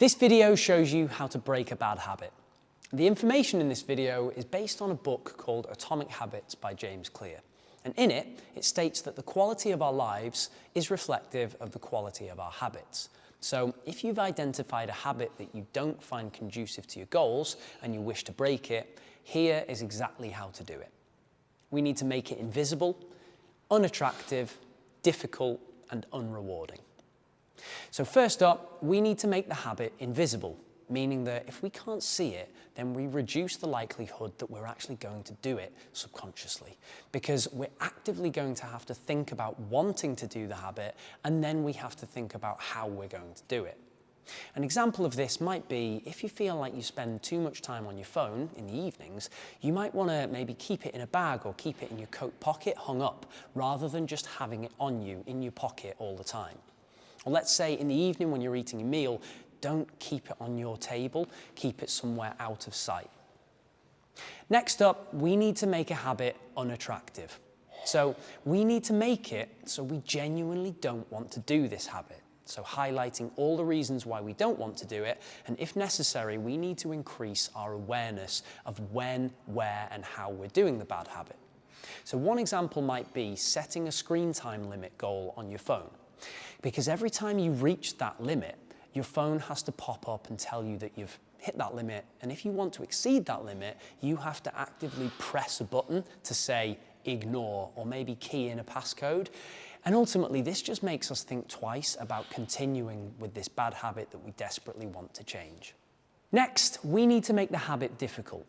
This video shows you how to break a bad habit. The information in this video is based on a book called Atomic Habits by James Clear. And in it, it states that the quality of our lives is reflective of the quality of our habits. So if you've identified a habit that you don't find conducive to your goals and you wish to break it, here is exactly how to do it. We need to make it invisible, unattractive, difficult, and unrewarding. So first up, we need to make the habit invisible, meaning that if we can't see it, then we reduce the likelihood that we're actually going to do it subconsciously, because we're actively going to have to think about wanting to do the habit, and then we have to think about how we're going to do it. An example of this might be if you feel like you spend too much time on your phone in the evenings, you might want to maybe keep it in a bag or keep it in your coat pocket hung up, rather than just having it on you in your pocket all the time. Or let's say in the evening when you're eating a meal, don't keep it on your table, keep it somewhere out of sight. Next up, we need to make a habit unattractive. So we need to make it so we genuinely don't want to do this habit. So highlighting all the reasons why we don't want to do it, and if necessary, we need to increase our awareness of when, where, and how we're doing the bad habit. So one example might be setting a screen time limit goal on your phone. Because every time you reach that limit, your phone has to pop up and tell you that you've hit that limit. And if you want to exceed that limit, you have to actively press a button to say ignore, or maybe key in a passcode. And ultimately, this just makes us think twice about continuing with this bad habit that we desperately want to change. Next, we need to make the habit difficult.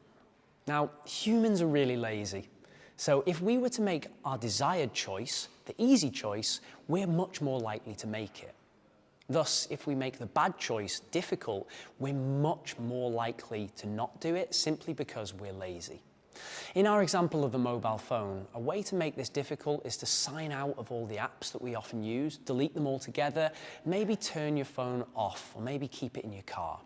Now, humans are really lazy. So if we were to make our desired choice the easy choice, we're much more likely to make it. Thus, if we make the bad choice difficult, we're much more likely to not do it simply because we're lazy. In our example of the mobile phone, a way to make this difficult is to sign out of all the apps that we often use, delete them altogether, maybe turn your phone off, or maybe keep it in your car.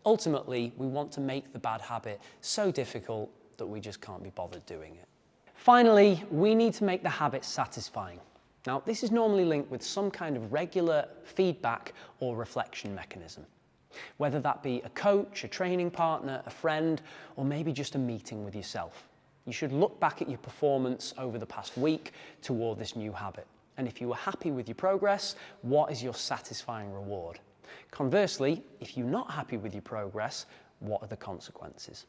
Ultimately, we want to make the bad habit so difficult that we just can't be bothered doing it. Finally, we need to make the habit satisfying. Now, this is normally linked with some kind of regular feedback or reflection mechanism, whether that be a coach, a training partner, a friend, or maybe just a meeting with yourself. You should look back at your performance over the past week toward this new habit. And if you were happy with your progress, what is your satisfying reward? Conversely, if you're not happy with your progress, what are the consequences?